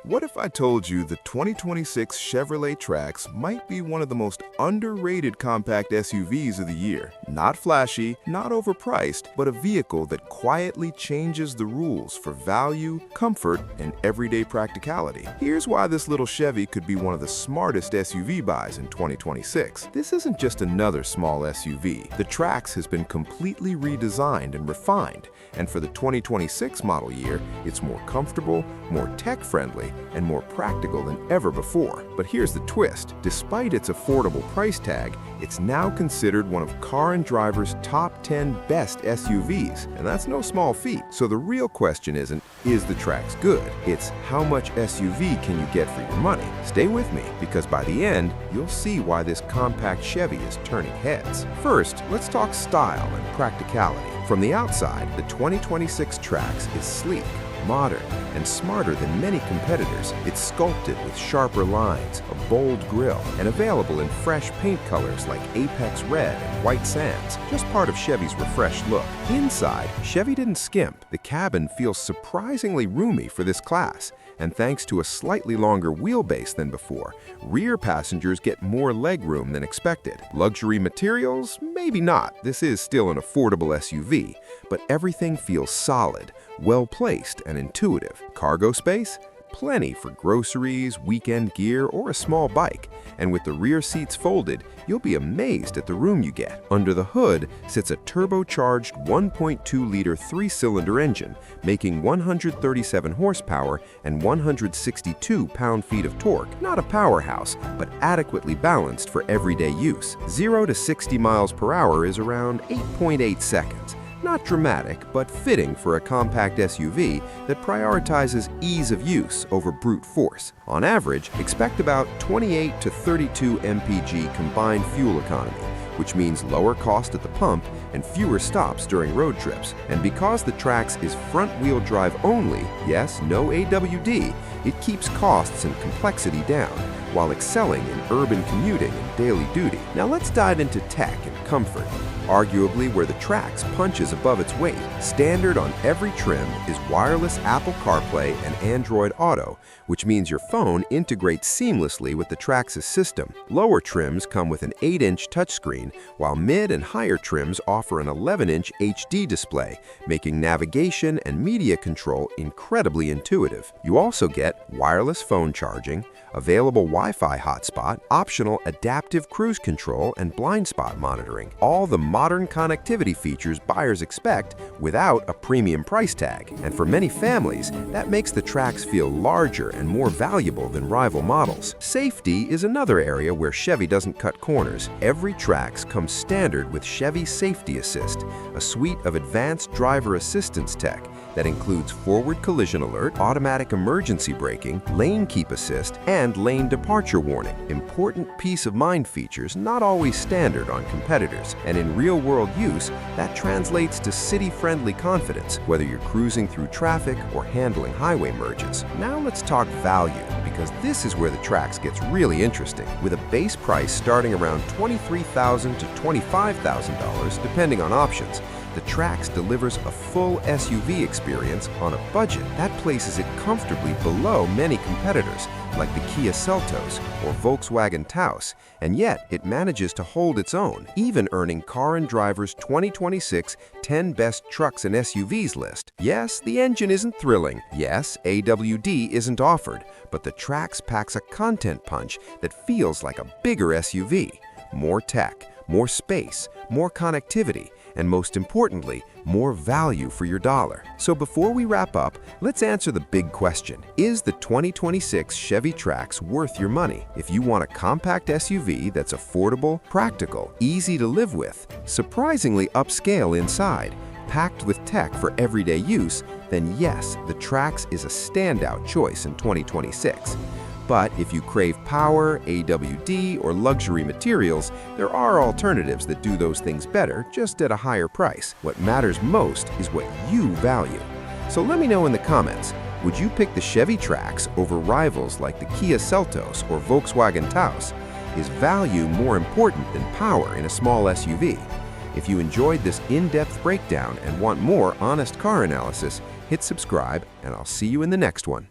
What if I told you the 2026 Chevrolet Trax might be one of the most underrated compact SUVs of the year? Not flashy, not overpriced, but a vehicle that quietly changes the rules for value, comfort, and everyday practicality. Here's why this little Chevy could be one of the smartest SUV buys in 2026. This isn't just another small SUV. The Trax has been completely redesigned and refined, and for the 2026 model year, it's more comfortable, more tech-friendly, and more practical than ever before. But here's the twist. Despite its affordable price tag, it's now considered one of Car and Driver's top 10 best SUVs, and that's no small feat. So the real question isn't, is the Trax good? It's how much SUV can you get for your money? Stay with me, because by the end, you'll see why this compact Chevy is turning heads. First, let's talk style and practicality. From the outside, the 2026 Trax is sleek, modern, and smarter than many competitors. It's sculpted with sharper lines, a bold grille, and available in fresh paint colors like Apex Red and White Sands, just part of Chevy's refreshed look. Inside, Chevy didn't skimp. The cabin feels surprisingly roomy for this class, and thanks to a slightly longer wheelbase than before, rear passengers get more legroom than expected. Luxury materials? Maybe not. This is still an affordable SUV, but everything feels solid, well-placed, and intuitive. Cargo space? Plenty for groceries, weekend gear, or a small bike. And with the rear seats folded, you'll be amazed at the room you get. Under the hood sits a turbocharged 1.2-liter three-cylinder engine, making 137 horsepower and 162 pound-feet of torque. Not a powerhouse, but adequately balanced for everyday use. 0 to 60 miles per hour is around 8.8 seconds. Not dramatic, but fitting for a compact SUV that prioritizes ease of use over brute force. On average, expect about 28 to 32 mpg combined fuel economy, which means lower cost at the pump and fewer stops during road trips. And because the Trax is front-wheel drive only, yes, no AWD, it keeps costs and complexity down, while excelling in urban commuting and daily duty. Now let's dive into tech and comfort. Arguably where the Trax punches above its weight. Standard on every trim is wireless Apple CarPlay and Android Auto, which means your phone integrates seamlessly with the Trax's system. Lower trims come with an 8-inch touchscreen, while mid and higher trims offer an 11-inch HD display, making navigation and media control incredibly intuitive. You also get wireless phone charging, available Wi-Fi hotspot, optional adaptive cruise control, and blind spot monitoring. All the modern connectivity features buyers expect without a premium price tag. And for many families, that makes the Trax feel larger and more valuable than rival models. Safety is another area where Chevy doesn't cut corners. Every Trax comes standard with Chevy Safety Assist, a suite of advanced driver assistance tech that includes forward collision alert, automatic emergency braking, lane keep assist, and lane departure warning. Important peace of mind features not always standard on competitors, and in real-world use, that translates to city-friendly confidence, whether you're cruising through traffic or handling highway merges. Now let's talk value, because this is where the Trax gets really interesting. With a base price starting around $23,000 to $25,000, depending on options, the Trax delivers a full SUV experience on a budget that places it comfortably below many competitors, like the Kia Seltos or Volkswagen Taos, and yet it manages to hold its own, even earning Car and Driver's 2026 10 Best Trucks and SUVs list. Yes, the engine isn't thrilling. Yes, AWD isn't offered, but the Trax packs a content punch that feels like a bigger SUV. More tech, more space, more connectivity, and most importantly, more value for your dollar. So before we wrap up, let's answer the big question. Is the 2026 Chevy Trax worth your money? If you want a compact SUV that's affordable, practical, easy to live with, surprisingly upscale inside, packed with tech for everyday use, then yes, the Trax is a standout choice in 2026. But if you crave power, AWD, or luxury materials, there are alternatives that do those things better, just at a higher price. What matters most is what you value. So let me know in the comments, would you pick the Chevy Trax over rivals like the Kia Seltos or Volkswagen Taos? Is value more important than power in a small SUV? If you enjoyed this in-depth breakdown and want more honest car analysis, hit subscribe, and I'll see you in the next one.